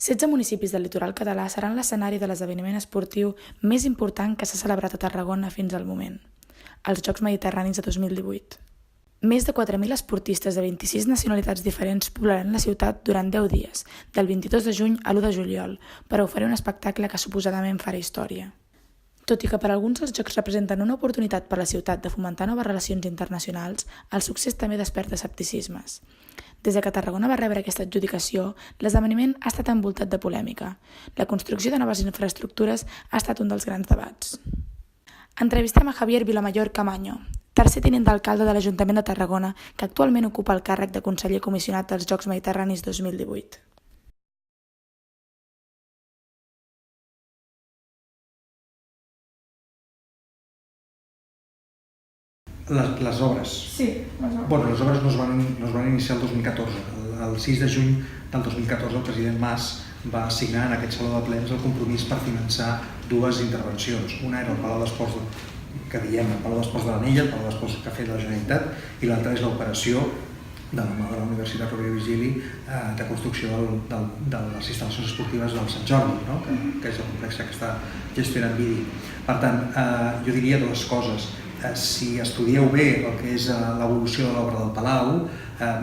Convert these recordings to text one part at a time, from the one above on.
16 municipis del litoral català seran l'escenari de l'esdeveniment esportiu més important que s'ha celebrat a Tarragona fins al moment, els Jocs Mediterranis de 2018. Més de 4.000 esportistes de 26 nacionalitats diferents poblaran la ciutat durant 10 dies, del 22 de juny a l'1 de juliol, per oferir un espectacle que suposadament farà història. Tot i que per a alguns els Jocs representen una oportunitat per a la ciutat de fomentar noves relacions internacionals, el succés també desperta escepticismes. Des que Tarragona va rebre aquesta adjudicació, l'esdeveniment ha estat envoltat de polèmica. La construcció de noves infraestructures ha estat un dels grans debats. Entrevistem a Javier Vilamayor Camaño, tercer tinent d'alcalde de l'Ajuntament de Tarragona, que actualment ocupa el càrrec de conseller comissionat dels Jocs Mediterranis 2018. Les obres? Sí, les obres. Bueno, les obres no es van iniciar el 2014. El 6 de juny del 2014 el president Mas va signar en aquest Saló de Plens el compromís per finançar dues intervencions. Una era el Palau d'Esports, que diem el Palau d'Esports de l'Anella, el Palau d'Esports que ha fet la Generalitat, i l'altra és l'operació de la Universitat Rovira i Virgili de construcció de les instal·lacions esportives del Sant Jordi, no? que és el complex que està gestionant Vidi. Per tant, jo diria dues coses. Si estudieu bé el que és l'evolució de l'obra del Palau,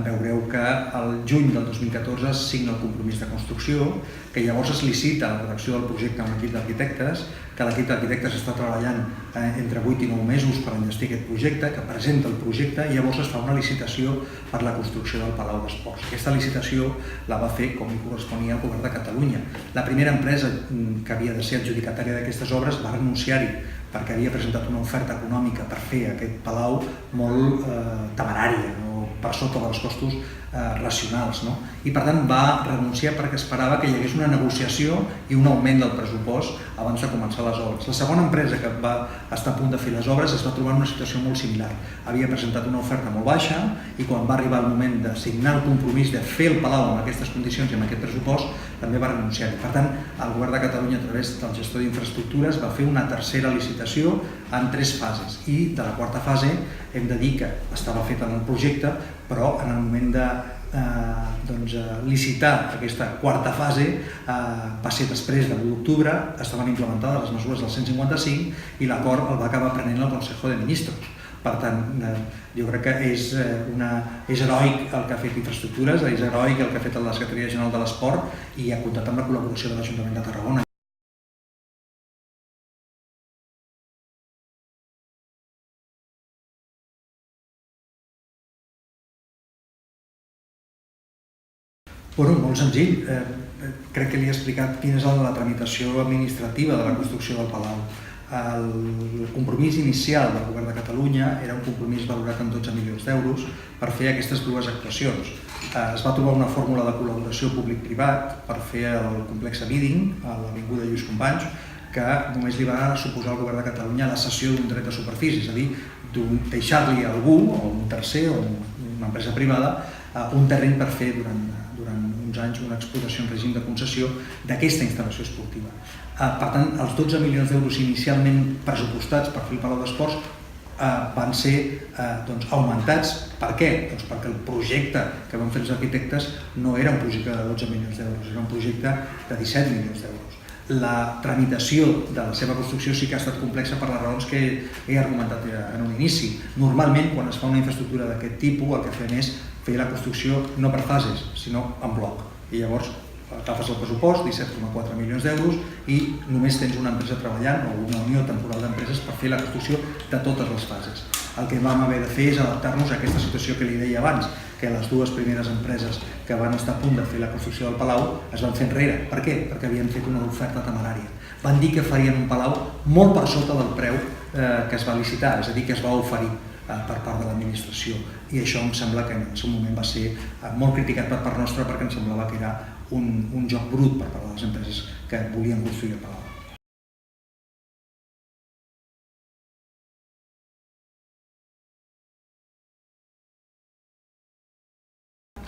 veureu que el juny del 2014 es signa el compromís de construcció, que llavors es licita la redacció del projecte amb l'equip d'arquitectes, que l'equip d'arquitectes està treballant entre 8 i 9 mesos per enllestir aquest projecte, que presenta el projecte i llavors es fa una licitació per la construcció del Palau d'Esports. Aquesta licitació la va fer com li corresponia al Govern de Catalunya. La primera empresa que havia de ser adjudicatària d'aquestes obres va renunciar-hi perquè havia presentat una oferta econòmica per fer aquest palau molt temerària, per sota dels costos racionals. I per tant va renunciar perquè esperava que hi hagués una negociació i un augment del pressupost abans de començar les obres. La segona empresa que va estar a punt de fer les obres es va trobar en una situació molt similar. Havia presentat una oferta molt baixa i quan va arribar el moment de signar el compromís de fer el palau en aquestes condicions i amb aquest pressupost també va renunciar-hi. Per tant, el Govern de Catalunya, a través del gestor d'infraestructures, va fer una tercera licitació en 3 fases i de la quarta fase hem de dir que estava feta en el projecte, però en el moment de licitar aquesta quarta fase va ser després de l'1 d'octubre, estaven implementades les mesures del 155 i l'acord el va acabar prenent el Consejo de Ministros. Per tant, jo crec que és heroic el que ha fet Infraestructures, és heroic el que ha fet la Secretaria General de l'Esport i ha comptat amb la col·laboració de l'Ajuntament de Tarragona. Molt senzill. Crec que li he explicat quina és la tramitació administrativa de la construcció del Palau. El compromís inicial del Govern de Catalunya era un compromís valorat en 12 milions d'euros per fer aquestes dues actuacions. Es va trobar una fórmula de col·laboració públic-privat per fer el complex Viding, a l'avinguda Lluís Companys, que només li va suposar al Govern de Catalunya la cessió d'un dret de superfície, és a dir, deixar-li a algú, o un tercer o una empresa privada, un terreny per fer durant uns anys una explotació en règim de concessió d'aquesta instal·lació esportiva. Per tant, els 12 milions d'euros inicialment pressupostats per fer el Palau d'Esports van ser augmentats. Per què? Perquè el projecte que van fer els arquitectes no era un projecte de 12 milions d'euros, era un projecte de 17 milions d'euros. La tramitació de la seva construcció sí que ha estat complexa per les raons que he argumentat en un inici. Normalment, quan es fa una infraestructura d'aquest tipus, el que fem és fer la construcció no per fases, sinó en bloc. I llavors agafes el pressupost, 17,4 milions d'euros, i només tens una empresa treballant o una unió temporal d'empreses per fer la construcció de totes les fases. El que vam haver de fer és adaptar-nos a aquesta situació que li deia abans, que les dues primeres empreses que van estar a punt de fer la construcció del Palau es van fer enrere. Per què? Perquè havien fet una oferta temerària. Van dir que farien un Palau molt per sota del preu que es va licitar, és a dir, que es va oferir per part de l'administració. I això em sembla que en el seu moment va ser molt criticat per part nostra perquè em semblava que era un joc brut per part de les empreses que volien construir el Palau.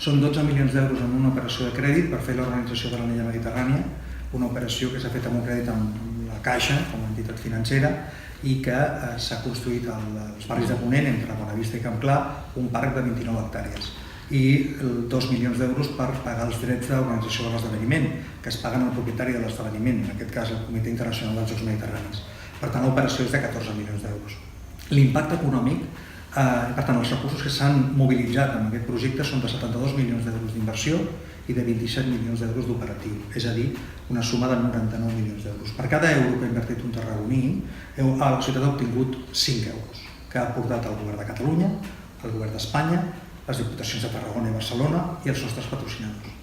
Són 12 milions d'euros en una operació de crèdit per fer l'organització de l'Anella Mediterrània, una operació que s'ha fet amb un crèdit amb la Caixa, com a entitat financera, i que s'ha construït als barris de Ponent, entre Bonavista i Camp Clar, un parc de 29 hectàrees. i 2 milions d'euros per pagar els drets d'organització de l'esdeveniment, que es paguen al propietari de l'esdeveniment, en aquest cas el Comitè Internacional dels Jocs Mediterranis. Per tant, l'operació és de 14 milions d'euros. L'impacte econòmic, per tant, els recursos que s'han mobilitzat en aquest projecte són de 72 milions d'euros d'inversió i de 27 milions d'euros d'operatiu, és a dir, una suma de 99 milions d'euros. Per cada euro que ha invertit un tarragoní, la ciutat ha obtingut 5 euros, que ha aportat el govern de Catalunya, el govern d'Espanya, les diputacions de Tarragona i Barcelona i els nostres patrocinadors.